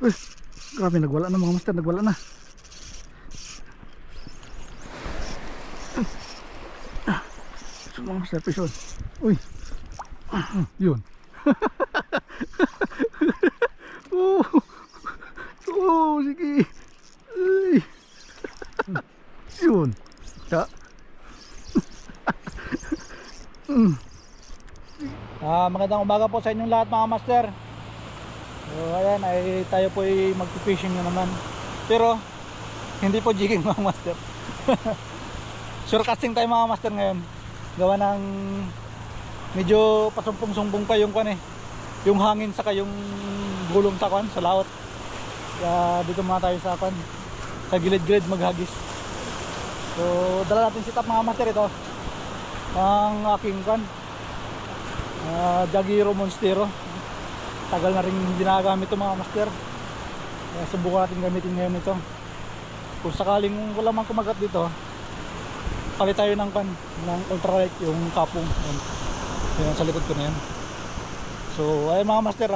Uy, grabe, nagwala na mga master, nagwala na. So, mga master, fish on. Uy, yun. Oh, oh, sige. Uy. Yun. Ta. Magandang umaga po sa inyong lahat mga master. So ayan, ay tayo po ay mag-fishing na naman. Pero hindi po jigging mga master. Sure casting tayo mga master ngayon. Gawa ng medyo pasumpong-sumpong pa yung kwan eh. Yung hangin saka yung gulong sa kwan, sa laot. Kaya dito muna tayo sa kwan, sa gilid-gilid maghagis. So dala natin sit up mga master, ito ang aking kwan, Jagiro Monstero. Tagal na rin ginagamit ito mga master. Kaya subukan natin gamitin ngayon ito. Kung sakaling wala mang kumagat dito, palit tayo ng pan, ng ultralight, yung kapong yan sa likod ko na yan. So ay mga master,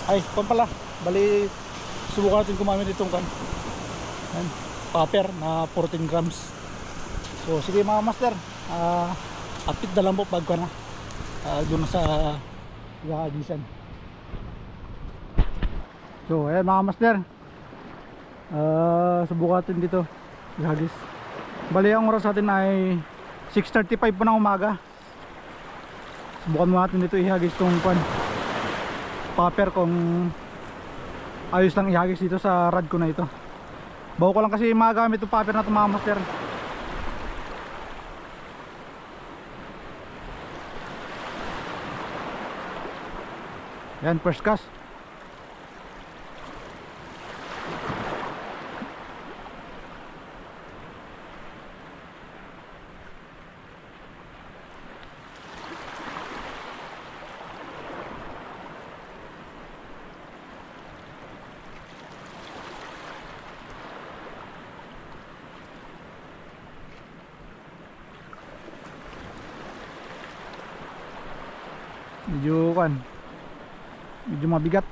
ay pan pala, bali subukan natin gumamit itong kan, yan, popper na 14 grams. So sige mga master, update na lang po pag na doon na sa gahagisan. So ayan mga master, subukan natin dito gahagis. Bali ang oras natin ay 6:35 po ng umaga. Subukan mo natin dito ihagis tong pan popper, kung ayos lang ihagis dito sa rad ko na ito. Bago ko lang kasi magamit itong popper na ito mga master. Yan, first cast. Medyo mabigat.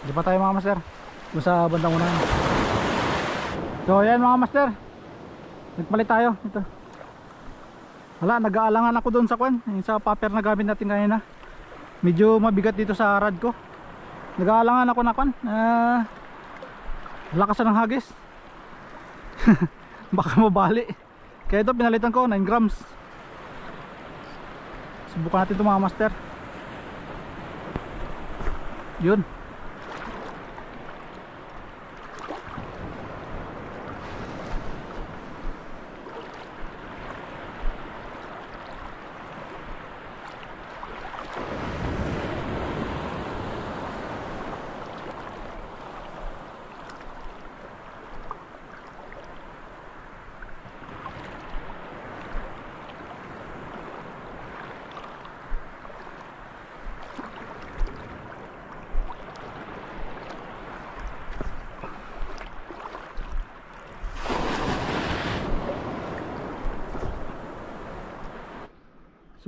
Di pa tayo mga master, doon sa bandang unahan. So ayan mga master, nagpalit tayo ito. Wala, nag-aalangan ako doon sa kwan, sa popper na gamit natin kanina. Medyo mabigat dito sa rad ko. Nag-aalangan ako na kwan, lakasan ng hagis. Baka mabali. Kaya ito pinalitan ko 9 grams. Subukan natin ito mga master. Yun.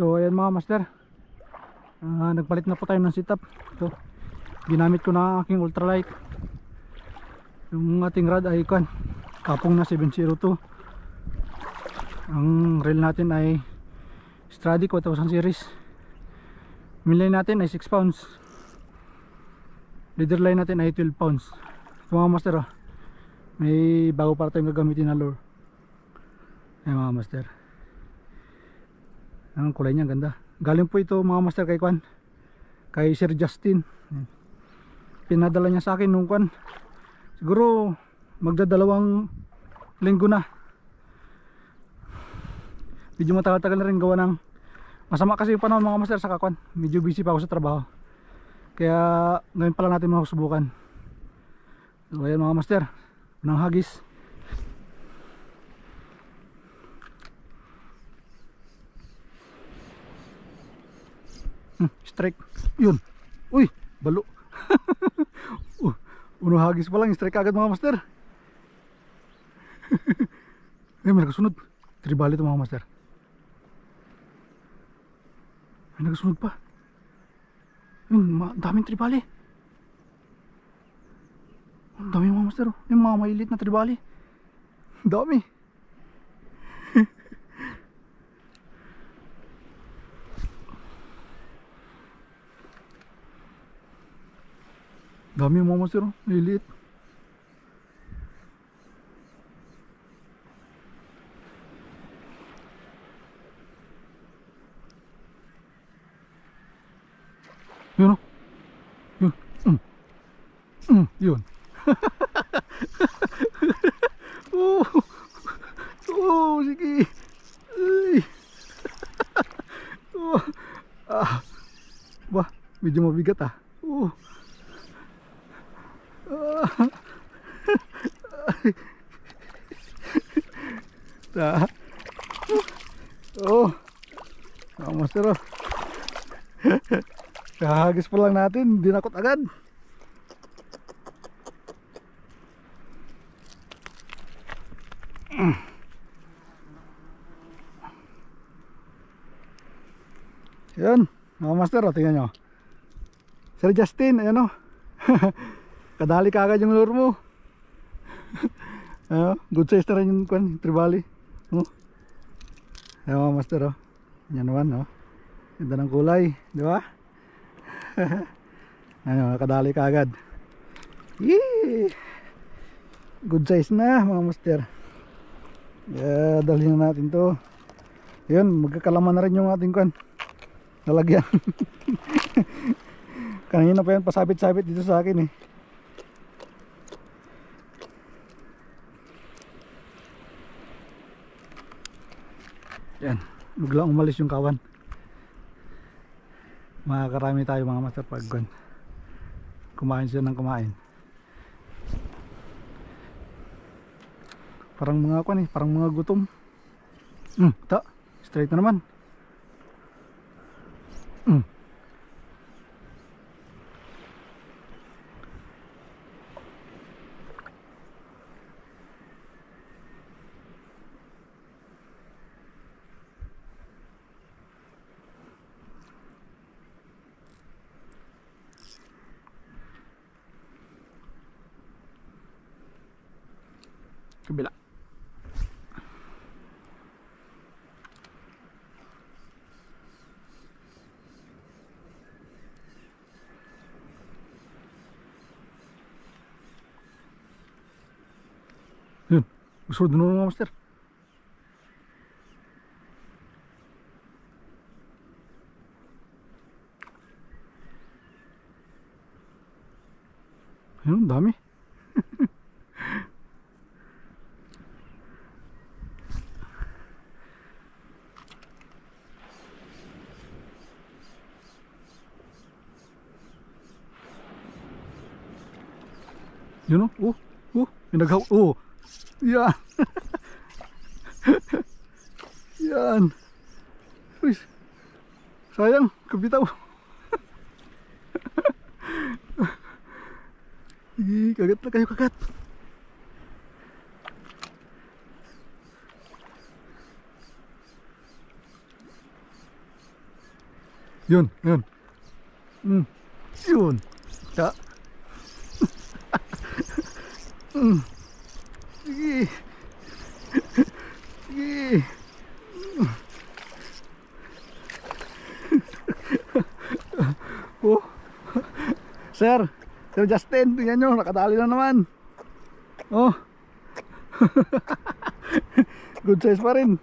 So ayan mga master, nagpalit na po tayo ng setup. Ito, ginamit ko na aking ultralight. Yung ating rod ay kapong na 702. Ang reel natin ay Stradic 1000 series. Min line natin ay 6 pounds. Leader line natin ay 12 pounds. So mga master, may bago para tayong gagamitin na lure. Ayan mga master, ang kulay niya ganda. Galing po ito mga master kay Sir Justin. Pinadala niya sa akin nung siguro magdadalawang linggo na. Medyo matagal-tagal na rin gawa ng masama kasi yung panahon mga master sa medyo busy pa ako sa trabaho. Kaya ngayon pa lang natin masusubukan. So ayan mga master, unang hagis. Strike. Yun. Uy, balo. Unang hagis pa lang, strike agad mga master. Ay, may nagkasunod. Tribali ito mga master. May nagkasunod pa. Yun, daming tribali. Ang dami mga master. Yung mga mailit na tribali. Dami. Dami yung mga master. Mailit. Yun o. Yun. Yun. Sige. Ay. Bah, medyo mabigat ah. Master oh. Kahagis pa lang natin, dinakot agad. Yan, mga master oh, tingnan nyo. Sir Justin, ayan oh. Kadali ka agad yung lure mo. Good size na rin yung tribali. Ayan mga master oh. Yan naman oh. Ganda ng kulay, di ba? Ano, kadali ka agad. Yee! Good size na mga master. Dalhin na natin to. Yun, magkakalaman na rin yung ating lalagyan. Kanina pa yan pasabit-sabit dito sa akin eh. Yan, biglang umalis yung kawan. Makakarami tayo mga master pag kumain siya ng kumain. Parang mga parang mga gutom. Straight na naman. Kabila. Yun, usunod na mga master. Yun, dami. Yun o, pinaghaw, yan. Yan. Uy, sayang, kabitaw. Sige, kagat na kayo, kagat. Yun. Yun. Ya. Sige. Sige. Sir Justin, tingnan nyo, nakadali na naman. Good size pa rin.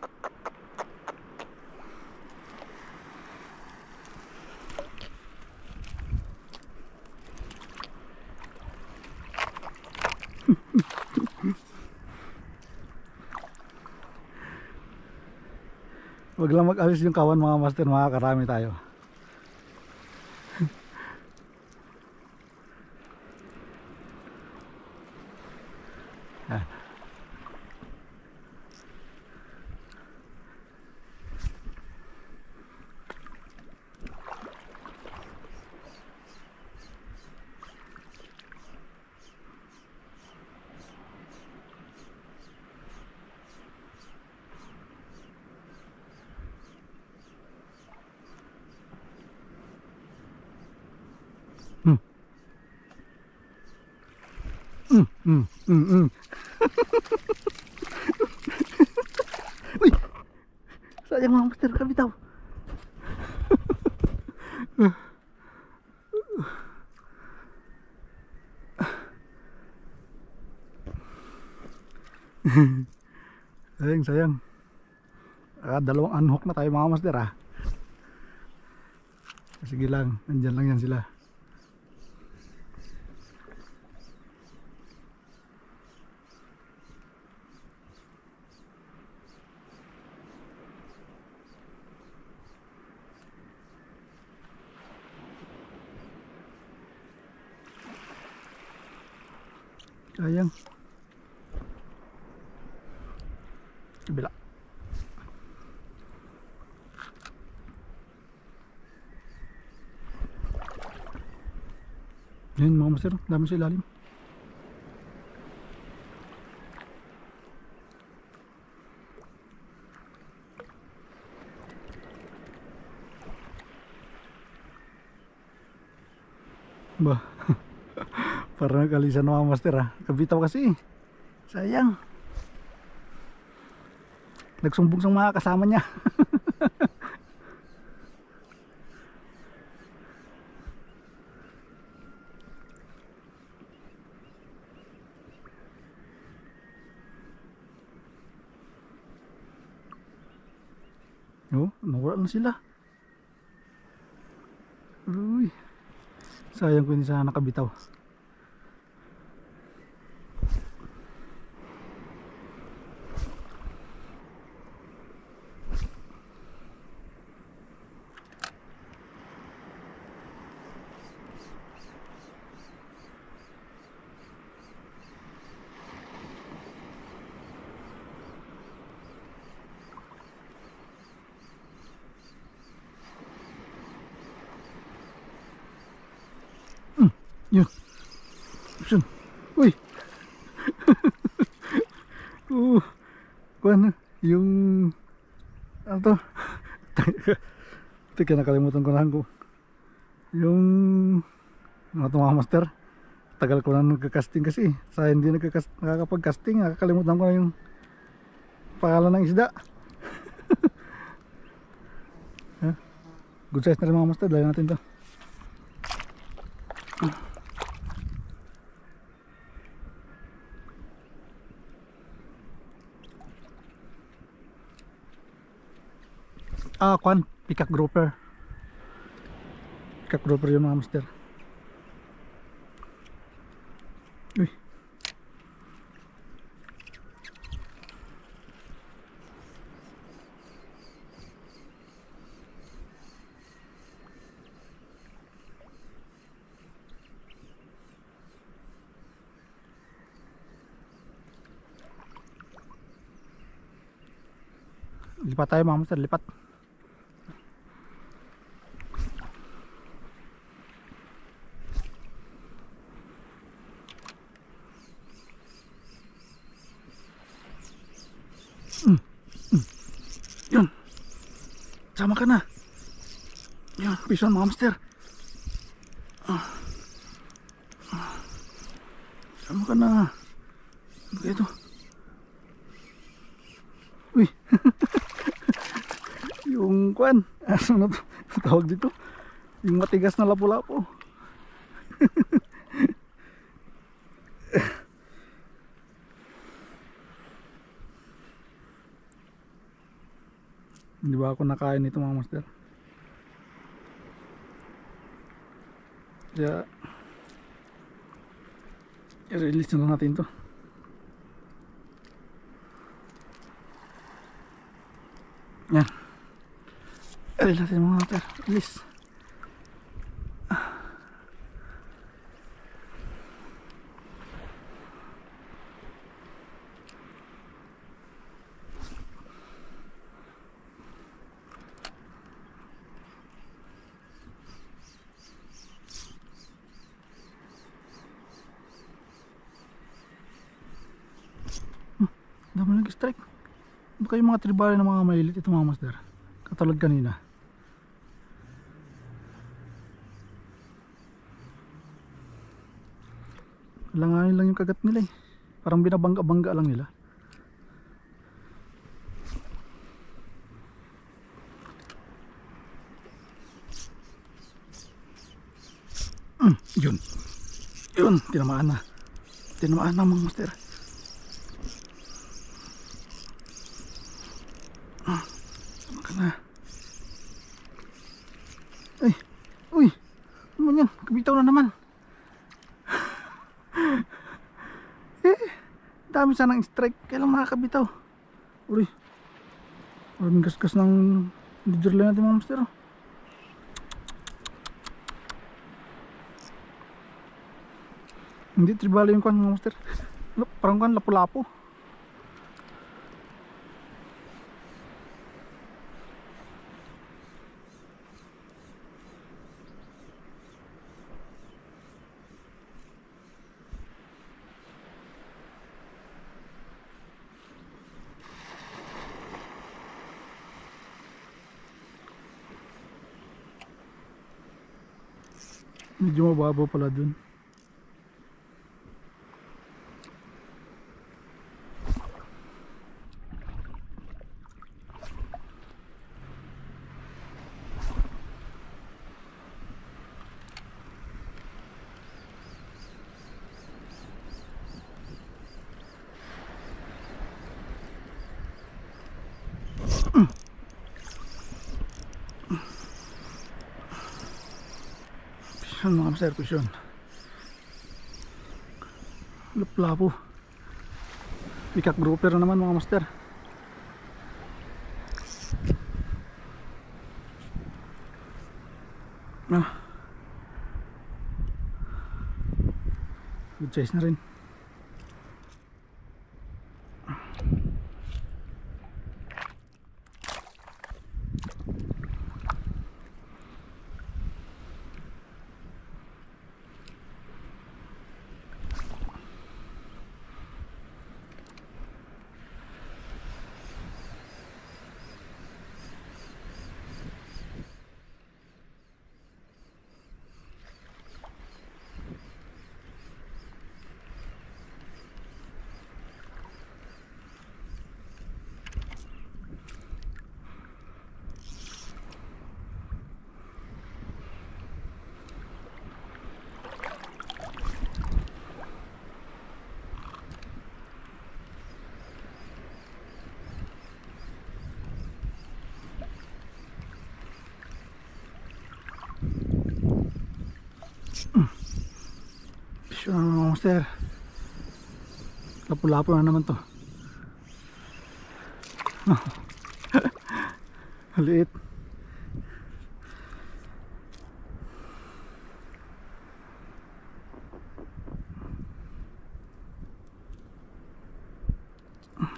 Wag lang mag-alis yung kawan mga master, makakarami tayo. Uy, sayang mga master, kabitaw. Sayang. Dalawang unhook na tayo mga master ah. Sige lang, nandyan lang yan sila. Sayang. Kabila. Yan mga master, dami sa ilalim. Bah. Parang nagalisan mga master ah. Kabitaw kasi. Sayang. Nagsumbong sa mga kasama niya. Oh, nawala na sila. Uy. Sayang ko hindi sana nakabitaw. Yun. Yun. Uy. Kuan yung ano to? Teka, nakalimutan ko na ko. Yung ano to mga master? Tagal ko na nagka-casting kasi. Sa hindi nakakapag-casting, nakakalimutan ko na yung pangalan ng isda. Good size na rin mga master, dahil natin to. Kwan, peacock grouper. Peacock grouper yung mga master. Uy. Lipat tayo mga master, lipat. Yun. Sama ka na. Yun, pison mga master. Sama ka na. Ano kaya ito? Uy. Yung kwan. Ano to? Tawag dito? Yung matigas na lapu-lapu. Hindi ba ako nakain nito mga master? Kaya i-release na lang natin to. Yan. I-release natin mga master. Release. Dami nag-strike. Baka yung mga tribal ng mga malilit ito mga master. Katulad kanina. Langanin lang yung kagat nila eh. Parang binabangga-bangga lang nila. Yun. Yun, tinamaan na. Tinamaan na mga master. Maka na. Ay, uy. Ano yan? Kabitaw na naman. Dami sanang strike. Kailang makakabitaw. Uy. Maraming gasgas ng digital natin mga master. Hindi tribal yung kwan mga master. Parang kwan lapu-lapu. Medyo mababaw pala dun. Pisyon mga master, pisyon. Lapu-lapu. Pikak grouper na naman mga master. Good size na rin. Pisyon na mga master. Lapu-lapu na naman to. Liit.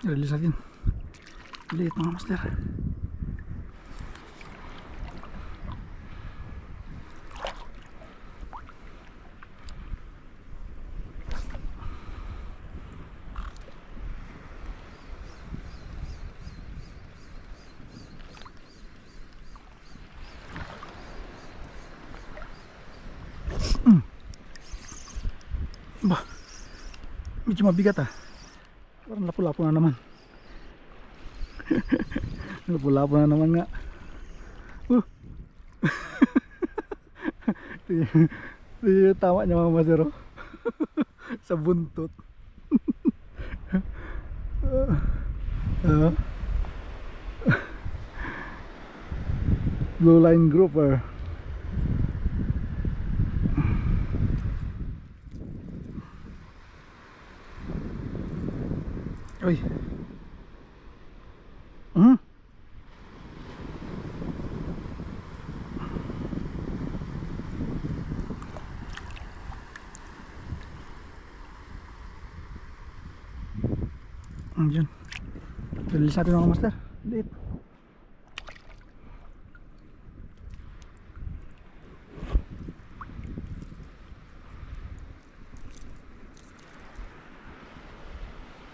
Release natin. Liit mga master. Bah, medyo mabigat ah. Parang lapu-lapu na naman. Lapu-lapu na naman nga. Ito tama niya mga masero. Sa buntot. Blue line grouper. Uy. Diyan. Release natin mga master. Liit.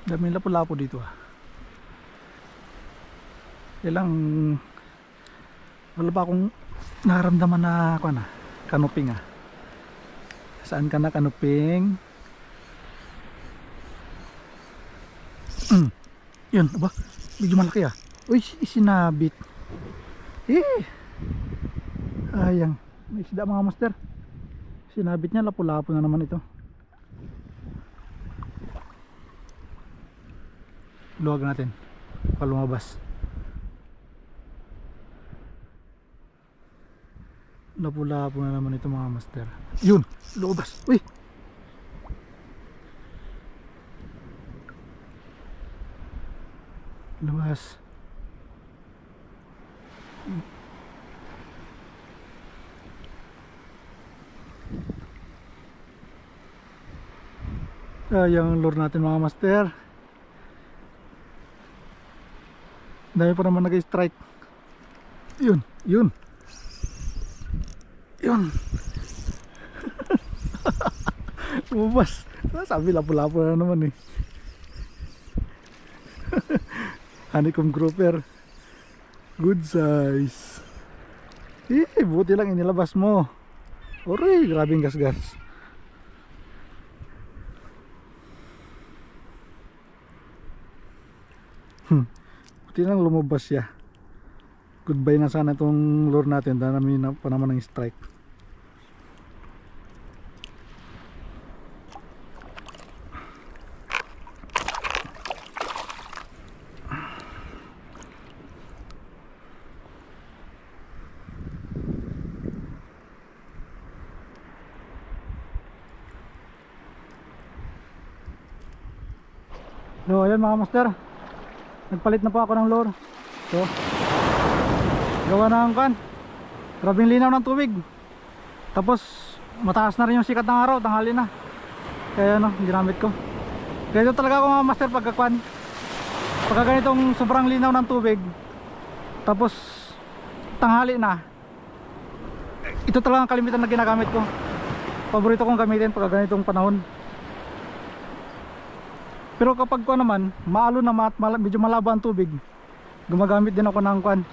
Dami lapu-lapu dito ah. Ilang wala pa akong naramdaman na ako na kanuping ah. Saan ka na kanuping? Yun, aba, medyo malaki ah. Uy, sinabit. Ayang, may isda mga master. Sinabit niya, lapu-lapu na naman ito. Luwag natin baka lumabas. Lapu-lapu na naman ito mga master. Yun, lumabas. Uy, lumabas. Yung lure natin mga master. Dami pa naman nag-strike. Yun, yun. Yun. Lumabas. Sabi lapu-lapu na naman eh. Honeycomb grouper. Good size. Buti lang inilabas mo. Oray, grabing gas-gas. Buti lang lumabas siya. Goodbye na sana itong lure natin. Dami na pa naman ng strike. So ayan mga master, nagpalit na po ako ng lure. So gawa na ang kan, grabing linaw ng tubig. Tapos mataas na rin yung sikat ng araw, tanghali na. Kaya ano, ginamit ko. Kaya ito talaga ako mga master pagka ganitong sobrang linaw ng tubig, tapos tanghali na, ito talaga ang kalimitan na ginagamit ko. Paborito kong gamitin pagka ganitong panahon. Pero kapag ko naman, maalo na medyo malabo ang tubig, gumagamit din ako ng kwan.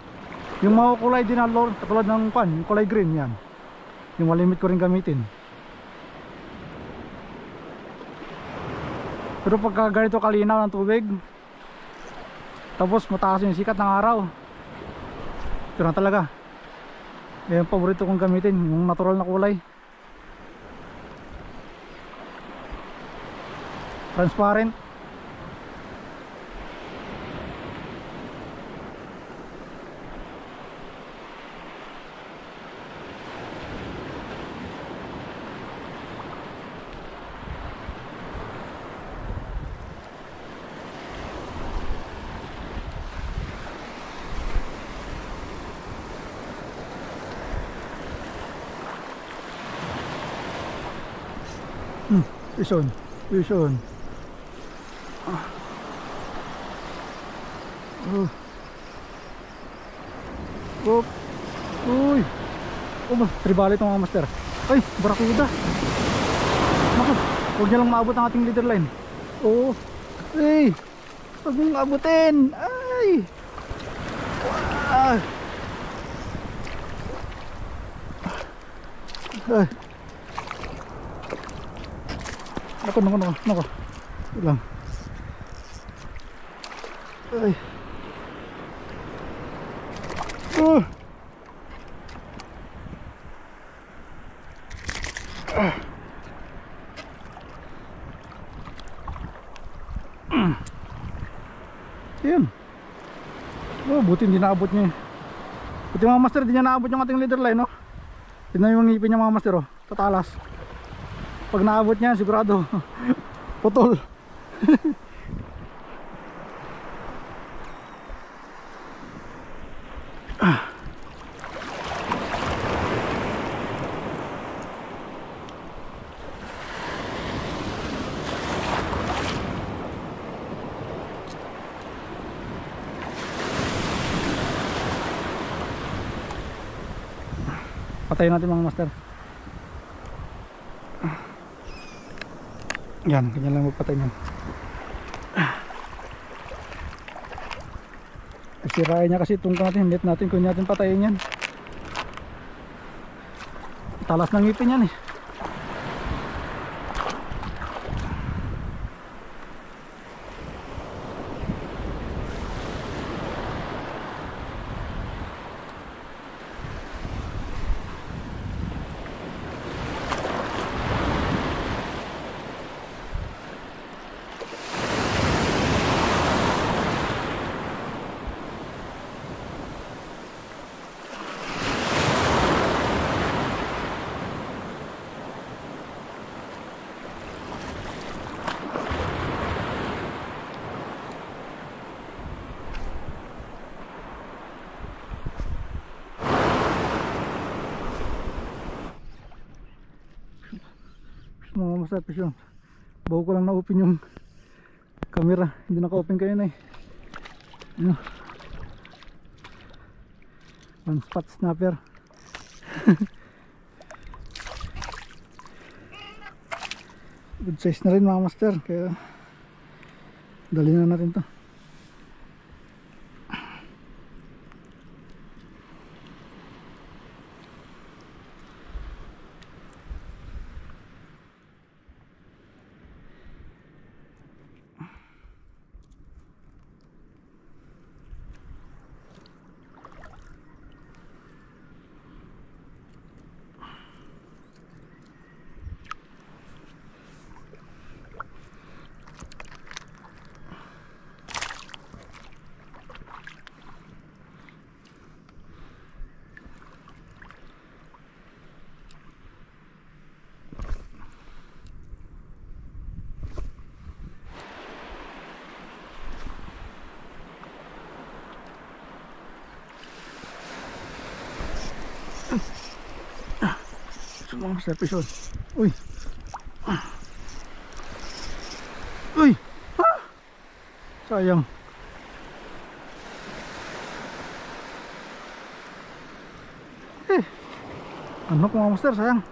Yung makukulay din na lure, katulad ng kwan, yung kulay green yan. Yung malimit ko rin gamitin. Pero pagka ganito kalinaw ng tubig, tapos mataas yung sikat ng araw, ito na talaga. Yung paborito kong gamitin, yung natural na kulay. Transparent. Vision. Uy. Tribali itong mga master. Ay, barakuda. Naku, huwag niya lang maabot ang ating leader line. Oo. Ay, huwag mong abutin. Ay. Ay. Naku. Ilang. Ay. Yan. Buti hindi naabot niya. Buti mga master, hindi niya naabot yung ating leader line, no? Tignan yung ngipin niya mga master, oh. Tatalas. Pag naabot niya, sigurado putol. Patayin natin mga master. Yan, ganyan lang magpatay niyan. Sirain niya kasi itong natin, net natin kung natin patayin yan. Talas ng ngipin yan eh. Mga masapis yun. Bago ko lang na-open yung camera. Hindi naka-open kayo na eh. Ano? One spot snapper. Good size na rin mga master. Kaya dali na natin to. Mga master episode. Uy. Uy. Ha? Sayang. Ano po mga master, sayang.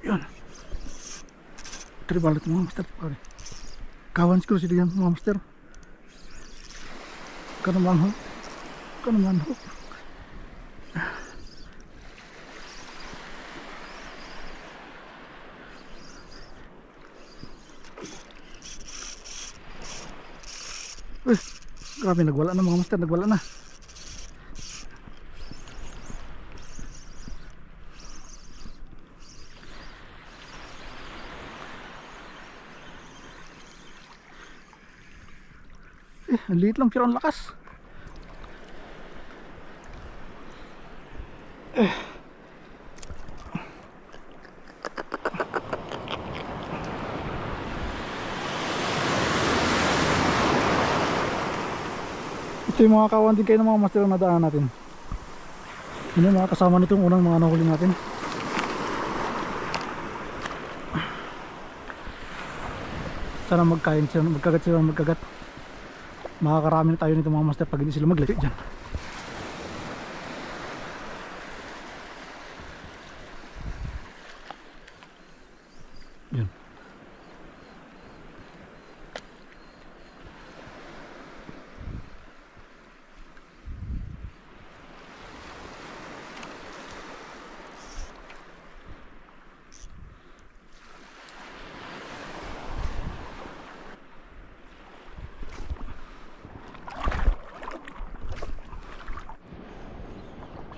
Yun. Tribal ito mga master. Kawan siguro sila yan mga master. Kanuman ho. Kanuman ho. Grabe, nagwala na mga master. Nagwala na. Ang liit lang pero ang lakas. Ito yung mga kawan din kayo ng mga master na daan natin. Yun yung mga kasama nitong unang mga nahuli natin. Sana magkain sila, magkagat sila, magkagat. Makakarami na tayo nito mga master pag hindi sila maglagay dyan. Yun.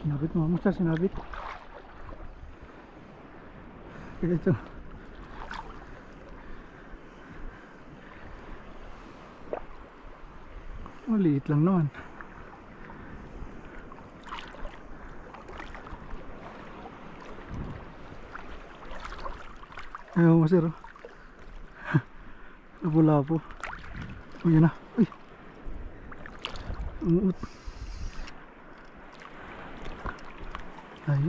Sinabit mga master, sinabit. Kaya ito. Maliit lang naman. Ayaw master. Labo-labo. Uy, yun na. Uy. Umuut. Ay,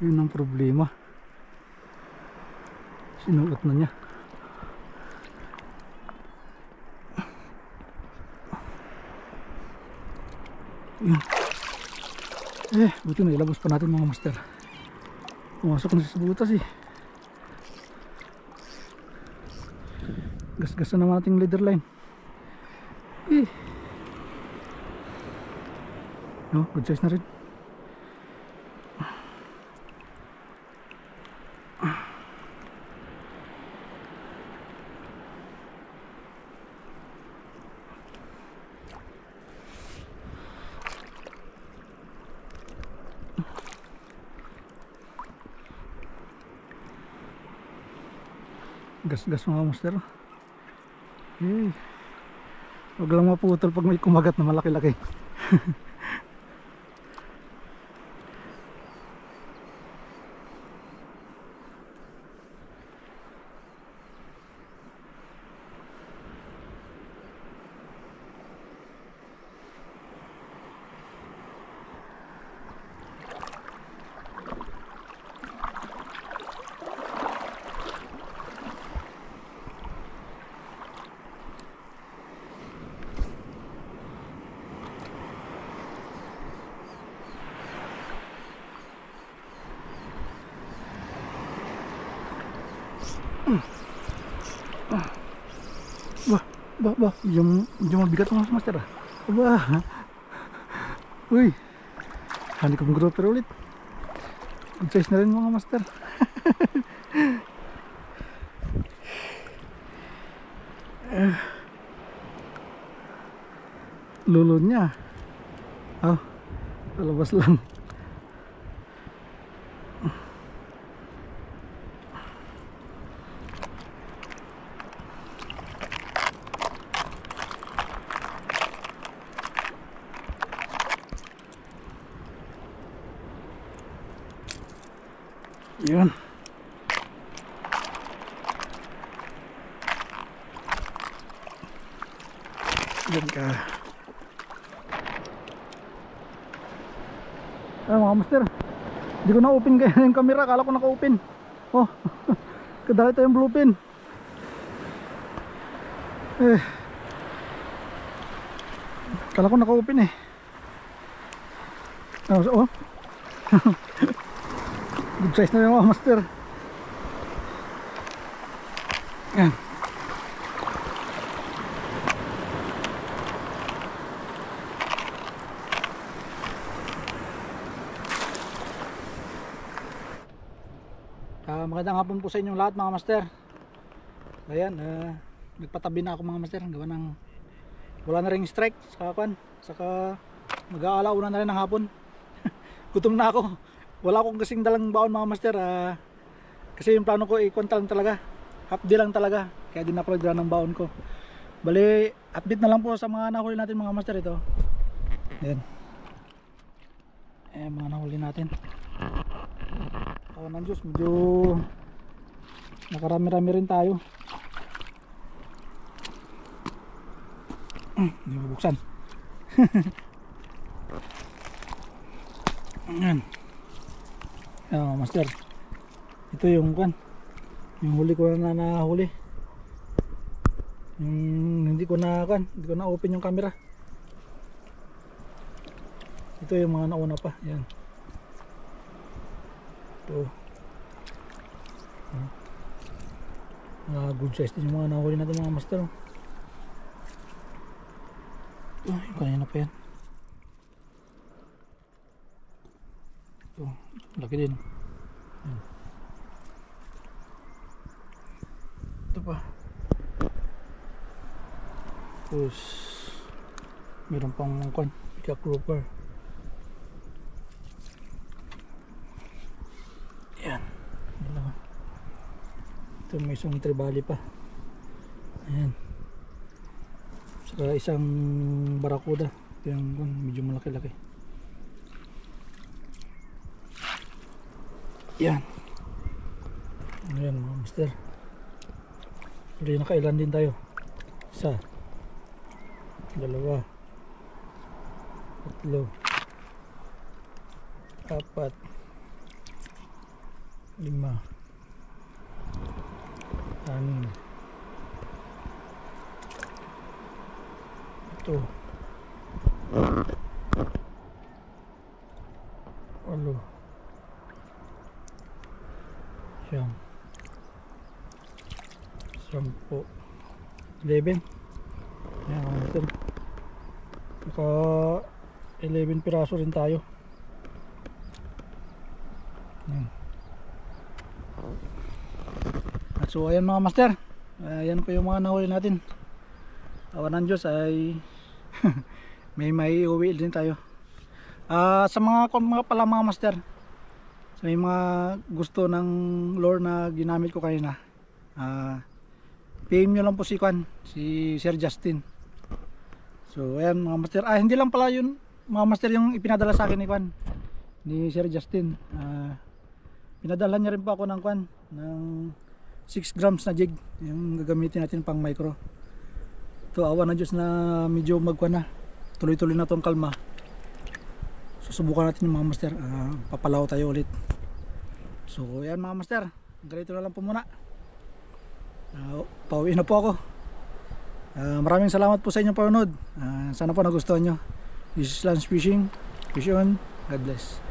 yun ang problema. Sinuot na niya. Yun. Buti na ilabos pa natin mga master. Pumasok na sa butas eh. Gas-gasan naman ating leader line. No, good size na rin. Gas-gas mga master. Huwag lang maputol pag may kumagat na malaki-laki. Bah, medyo mabigat mga master ah. Aba. Uy. Honeycomb grouper ulit. Good size na rin mga master. Lulun niya. Lalabas lang. Yun. Diyan ka. Mga master, hindi ko na-open kaya yung camera. Akala ko naka-open. Kadali tayong blue pin. Akala ko naka-open eh. Good size na yung mga master. Yan. Magandang hapon po sa inyong lahat mga master. Ayan, nagpatabi na ako mga master. Gawa ng wala na ring strike saka mag-aalauna na rin ng hapon. Gutom na ako. Wala akong kasing dalang baon mga master. Kasi yung plano ko ikwanta lang talaga, half day lang talaga. Kaya din ako nagdala ng baon ko. Bali, update na lang po sa mga nahuli natin mga master. Ito ayan, mga nahuli natin. Ng Diyos, medyo nakarami-rami rin tayo. Hindi mabuksan. Ayan. Master, ito yung huli ko na nahuli. Hindi ko na open yung camera. Ito yung mga nauna pa. Yan. Ito. Good size din yung mga nahuli natin mga master. Yung kanina pa yan. Ito, laki din. Yan. Ito pa. Tapos meron pang pika grouper. Yan. Ito may isang tribali pa. Ayan. Saka isang barakuda. Ito yung medyo malaki-laki. Yan. Ayan mga master. Ulit nakailan din tayo. Isa, dalawa, tatlo, apat, lima, anim, ito, Walo. Siyam. 11. Ayan mga master. Naka 11 piraso rin tayo. Ayan. At so ayan mga master, ayan po yung mga nahuli natin. Awan ng Diyos ay may uwi din tayo. Sa mga pala mga master, sa may mga gusto ng lure na ginamit ko kanina, PM nyo lang po si Sir Justin. So ayan mga master, hindi lang pala yun mga master yung ipinadala sa akin ni Sir Justin. Pinadala niya rin po ako ng 6 grams na jig, yung gagamitin natin pang micro. Ito awa na Diyos na medyo na tuloy-tuloy na itong kalma. Susubukan natin yung mga master, papalaw tayo ulit. So ayan mga master, ganito na lang po muna. Pauwi na po ako. Maraming salamat po sa inyong panonood. Sana po nagustuhan nyo. This is Lance Fishing. Fish on. God bless.